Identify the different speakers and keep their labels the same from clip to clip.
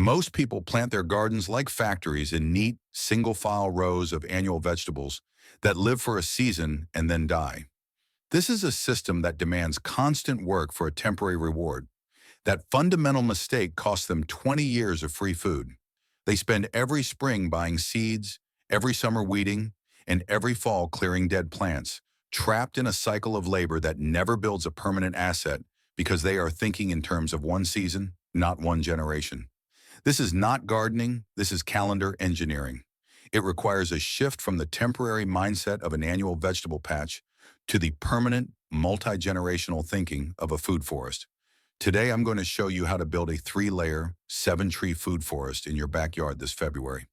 Speaker 1: Most people plant their gardens like factories in neat, single-file rows of annual vegetables that live for a season and then die. This is a system that demands constant work for a temporary reward. That fundamental mistake costs them 20 years of free food. They spend every spring buying seeds, every summer weeding, and every fall clearing dead plants, trapped in a cycle of labor that never builds a permanent asset because they are thinking in terms of one season, not one generation. This is not gardening, this is calendar engineering. It requires a shift from the temporary mindset of an annual vegetable patch to the permanent, multi-generational thinking of a food forest. Today, I'm going to show you how to build a 3-layer, 7-tree food forest in your backyard this February.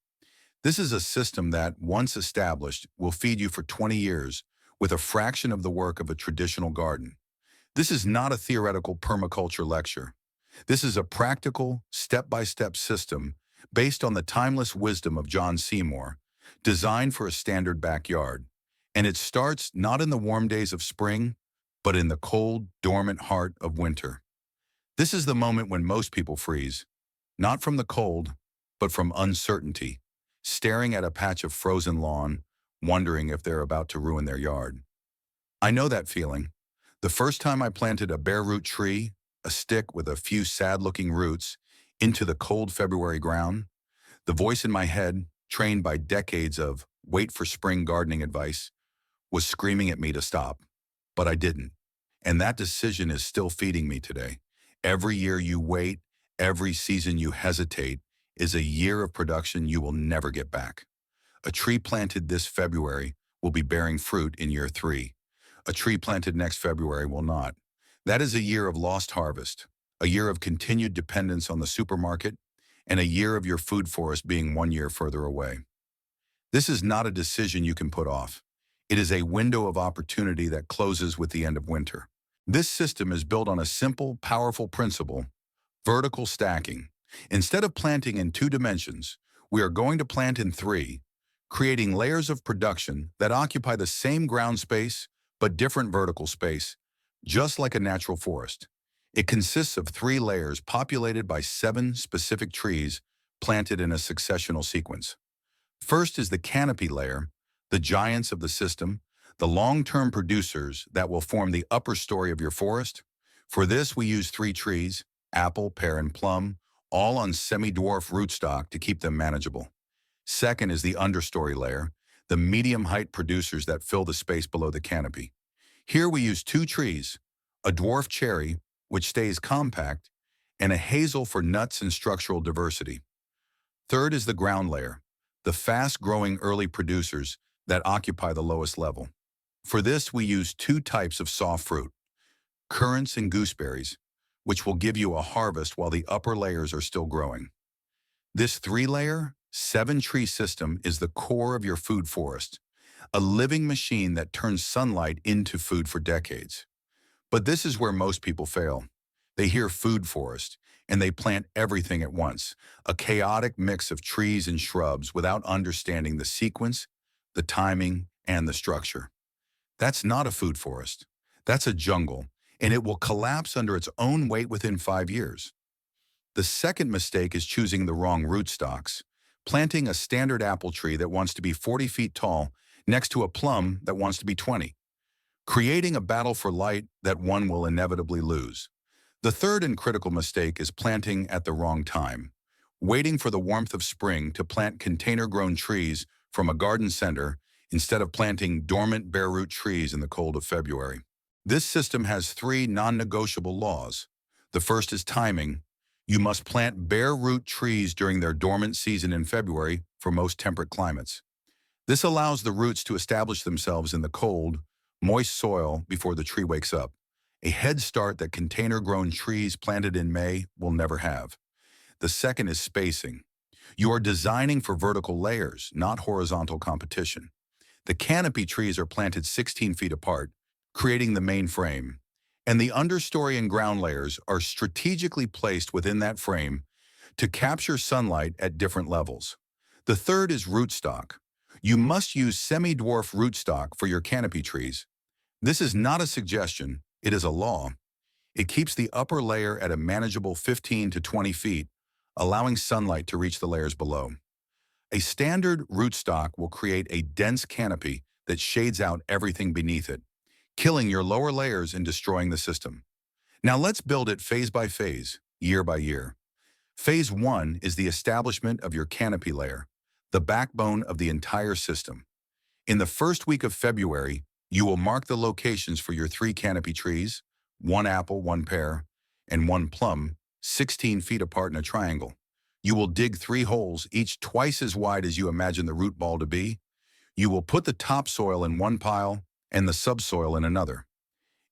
Speaker 1: This is a system that, once established, will feed you for 20 years with a fraction of the work of a traditional garden. This is not a theoretical permaculture lecture. This is a practical, step-by-step system based on the timeless wisdom of John Seymour, designed for a standard backyard. And it starts not in the warm days of spring, but in the cold, dormant heart of winter. This is the moment when most people freeze, not from the cold, but from uncertainty, staring at a patch of frozen lawn, wondering if they're about to ruin their yard. I know that feeling. The first time I planted a bare root tree, a stick with a few sad-looking roots, into the cold February ground, the voice in my head, trained by decades of wait for spring gardening advice, was screaming at me to stop. But I didn't. And that decision is still feeding me today. Every year you wait, every season you hesitate, is a year of production you will never get back. A tree planted this February will be bearing fruit in year 3. A tree planted next February will not. That is a year of lost harvest, a year of continued dependence on the supermarket, and a year of your food forest being 1 year further away. This is not a decision you can put off. It is a window of opportunity that closes with the end of winter. This system is built on a simple, powerful principle: vertical stacking. Instead of planting in 2 dimensions, we are going to plant in 3, creating layers of production that occupy the same ground space but different vertical space, just like a natural forest. It consists of 3 layers populated by 7 specific trees planted in a successional sequence. First is the canopy layer, the giants of the system, the long-term producers that will form the upper story of your forest. For this, we use 3 trees, apple, pear, and plum, all on semi-dwarf rootstock to keep them manageable. Second is the understory layer, the medium-height producers that fill the space below the canopy. Here we use 2 trees, a dwarf cherry, which stays compact, and a hazel for nuts and structural diversity. Third is the ground layer, the fast-growing early producers that occupy the lowest level. For this, we use 2 types of soft fruit, currants and gooseberries, which will give you a harvest while the upper layers are still growing. This 3-layer, 7-tree system is the core of your food forest, a living machine that turns sunlight into food for decades. But this is where most people fail. They hear food forest, and they plant everything at once, a chaotic mix of trees and shrubs without understanding the sequence, the timing, and the structure. That's not a food forest. That's a jungle, and it will collapse under its own weight within 5 years. The second mistake is choosing the wrong rootstocks, planting a standard apple tree that wants to be 40 feet tall next to a plum that wants to be 20, creating a battle for light that one will inevitably lose. The third and critical mistake is planting at the wrong time, waiting for the warmth of spring to plant container-grown trees from a garden center instead of planting dormant bare root trees in the cold of February. This system has 3 non-negotiable laws. The first is timing. You must plant bare root trees during their dormant season in February for most temperate climates. This allows the roots to establish themselves in the cold, moist soil before the tree wakes up, a head start that container-grown trees planted in May will never have. The second is spacing. You are designing for vertical layers, not horizontal competition. The canopy trees are planted 16 feet apart, creating the main frame, and the understory and ground layers are strategically placed within that frame to capture sunlight at different levels. The third is rootstock. You must use semi-dwarf rootstock for your canopy trees. This is not a suggestion, it is a law. It keeps the upper layer at a manageable 15 to 20 feet, allowing sunlight to reach the layers below. A standard rootstock will create a dense canopy that shades out everything beneath it, killing your lower layers and destroying the system. Now let's build it phase by phase, year by year. Phase 1 is the establishment of your canopy layer, the backbone of the entire system. In the first week of February, you will mark the locations for your 3 canopy trees, 1 apple, 1 pear, and 1 plum, 16 feet apart in a triangle. You will dig 3 holes, each twice as wide as you imagine the root ball to be. You will put the topsoil in one pile and the subsoil in another.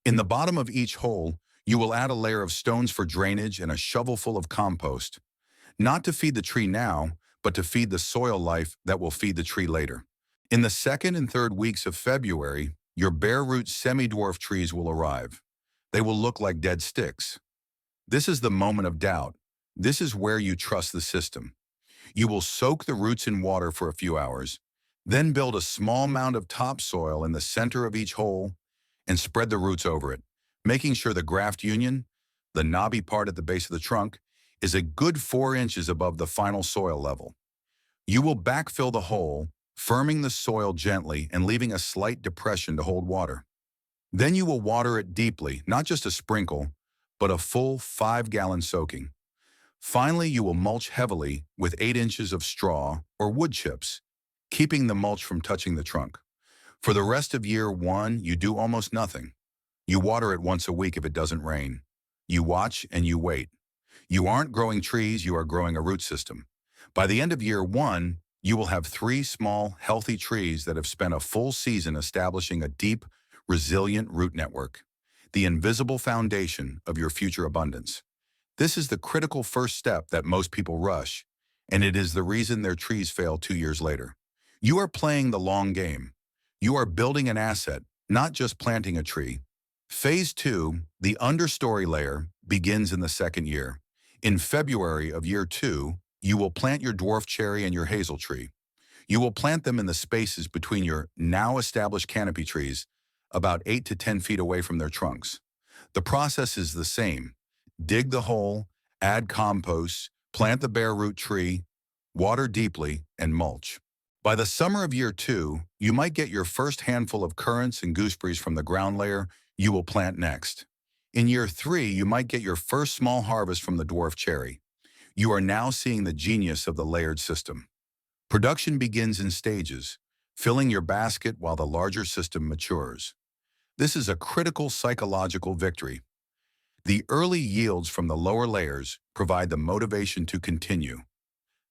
Speaker 1: In the bottom of each hole, you will add a layer of stones for drainage and a shovelful of compost, not to feed the tree now, but to feed the soil life that will feed the tree later. In the second and third weeks of February, your bare root semi-dwarf trees will arrive. They will look like dead sticks. This is the moment of doubt. This is where you trust the system. You will soak the roots in water for a few hours, then build a small mound of topsoil in the center of each hole and spread the roots over it, making sure the graft union, the knobby part at the base of the trunk, is a good 4 inches above the final soil level. You will backfill the hole, firming the soil gently and leaving a slight depression to hold water. Then you will water it deeply, not just a sprinkle, but a full 5-gallon soaking. Finally, you will mulch heavily with 8 inches of straw or wood chips, keeping the mulch from touching the trunk. For the rest of year 1, you do almost nothing. You water it once a week if it doesn't rain. You watch and you wait. You aren't growing trees, you are growing a root system. By the end of year 1, you will have 3 small, healthy trees that have spent a full season establishing a deep, resilient root network, the invisible foundation of your future abundance. This is the critical first step that most people rush, and it is the reason their trees fail 2 years later. You are playing the long game. You are building an asset, not just planting a tree. Phase 2, the understory layer, begins in the second year. In February of year 2, you will plant your dwarf cherry and your hazel tree. You will plant them in the spaces between your now established canopy trees, about 8 to 10 feet away from their trunks. The process is the same. Dig the hole, add compost, plant the bare root tree, water deeply, and mulch. By the summer of year 2, you might get your first handful of currants and gooseberries from the ground layer you will plant next. In year 3, you might get your first small harvest from the dwarf cherry. You are now seeing the genius of the layered system. Production begins in stages, filling your basket while the larger system matures. This is a critical psychological victory. The early yields from the lower layers provide the motivation to continue,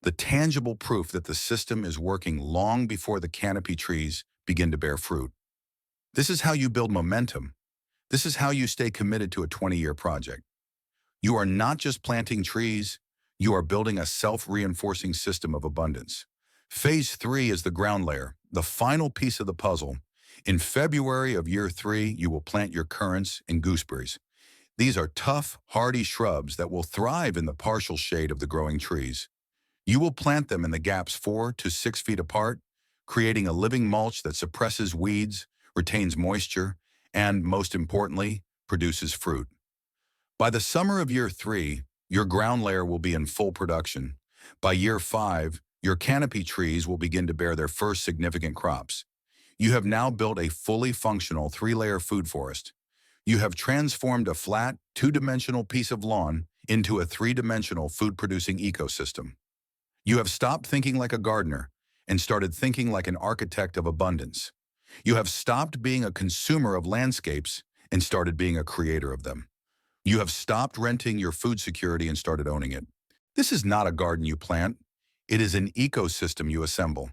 Speaker 1: the tangible proof that the system is working long before the canopy trees begin to bear fruit. This is how you build momentum. This is how you stay committed to a 20-year project. You are not just planting trees, you are building a self-reinforcing system of abundance. Phase 3 is the ground layer, the final piece of the puzzle. In February of year 3, you will plant your currants and gooseberries. These are tough, hardy shrubs that will thrive in the partial shade of the growing trees. You will plant them in the gaps 4 to 6 feet apart, creating a living mulch that suppresses weeds, retains moisture, and, most importantly, produces fruit. By the summer of year 3, your ground layer will be in full production. By year 5, your canopy trees will begin to bear their first significant crops. You have now built a fully functional 3-layer food forest. You have transformed a flat, 2-dimensional piece of lawn into a 3-dimensional food-producing ecosystem. You have stopped thinking like a gardener and started thinking like an architect of abundance. You have stopped being a consumer of landscapes and started being a creator of them. You have stopped renting your food security and started owning it. This is not a garden you plant. It is an ecosystem you assemble.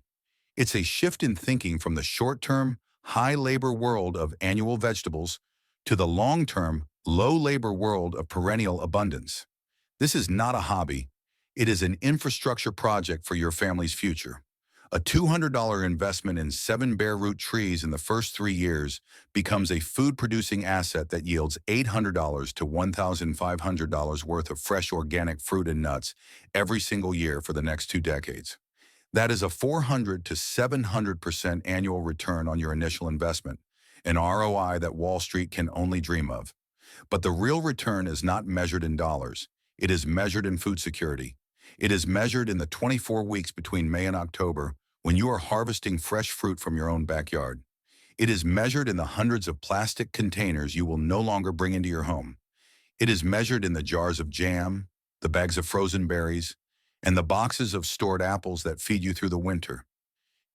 Speaker 1: It's a shift in thinking from the short-term, high-labor world of annual vegetables to the long-term, low-labor world of perennial abundance. This is not a hobby. It is an infrastructure project for your family's future. A $200 investment in 7 bare root trees in the first 3 years becomes a food-producing asset that yields $800 to $1,500 worth of fresh organic fruit and nuts every single year for the next 2 decades. That is a 400 to 700% annual return on your initial investment, an ROI that Wall Street can only dream of. But the real return is not measured in dollars. It is measured in food security. It is measured in the 24 weeks between May and October when you are harvesting fresh fruit from your own backyard. It is measured in the hundreds of plastic containers you will no longer bring into your home. It is measured in the jars of jam, the bags of frozen berries, and the boxes of stored apples that feed you through the winter.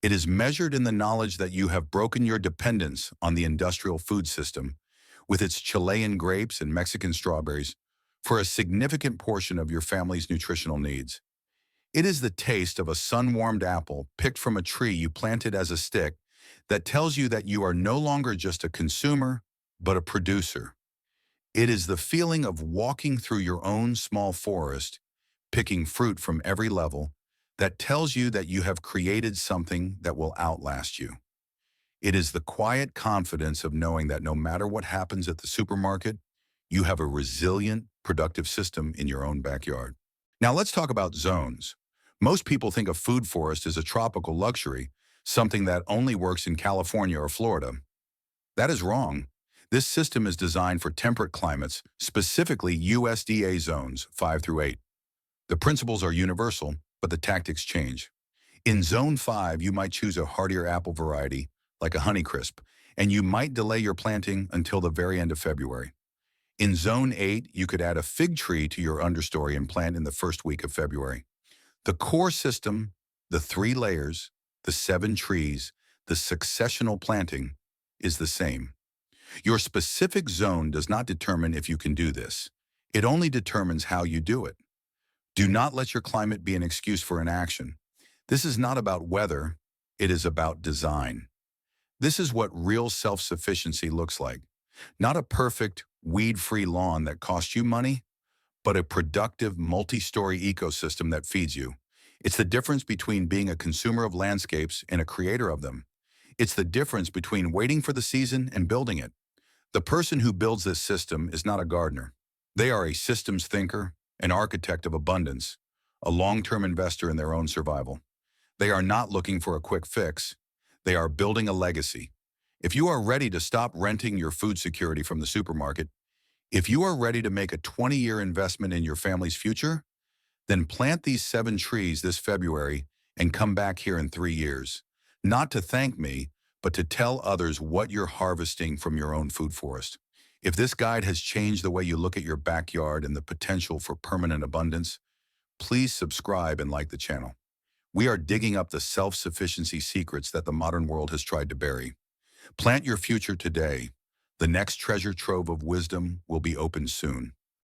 Speaker 1: It is measured in the knowledge that you have broken your dependence on the industrial food system, with its Chilean grapes and Mexican strawberries, for a significant portion of your family's nutritional needs. It is the taste of a sun-warmed apple picked from a tree you planted as a stick that tells you that you are no longer just a consumer, but a producer. It is the feeling of walking through your own small forest, picking fruit from every level, that tells you that you have created something that will outlast you. It is the quiet confidence of knowing that no matter what happens at the supermarket, you have a resilient, productive system in your own backyard. Now let's talk about zones. Most people think a food forest is a tropical luxury, something that only works in California or Florida. That is wrong. This system is designed for temperate climates, specifically USDA zones 5 through 8. The principles are universal, but the tactics change. In Zone 5, you might choose a hardier apple variety, like a Honeycrisp, and you might delay your planting until the very end of February. In Zone 8, you could add a fig tree to your understory and plant in the first week of February. The core system, the 3 layers, the 7 trees, the successional planting, is the same. Your specific zone does not determine if you can do this. It only determines how you do it. Do not let your climate be an excuse for inaction. This is not about weather, it is about design. This is what real self-sufficiency looks like. Not a perfect, weed-free lawn that costs you money, but a productive, multi-story ecosystem that feeds you. It's the difference between being a consumer of landscapes and a creator of them. It's the difference between waiting for the season and building it. The person who builds this system is not a gardener. They are a systems thinker, an architect of abundance, a long-term investor in their own survival. They are not looking for a quick fix. They are building a legacy. If you are ready to stop renting your food security from the supermarket, if you are ready to make a 20-year investment in your family's future, then plant these 7 trees this February and come back here in 3 years. Not to thank me, but to tell others what you're harvesting from your own food forest. If this guide has changed the way you look at your backyard and the potential for permanent abundance, please subscribe and like the channel. We are digging up the self-sufficiency secrets that the modern world has tried to bury. Plant your future today. The next treasure trove of wisdom will be opened soon.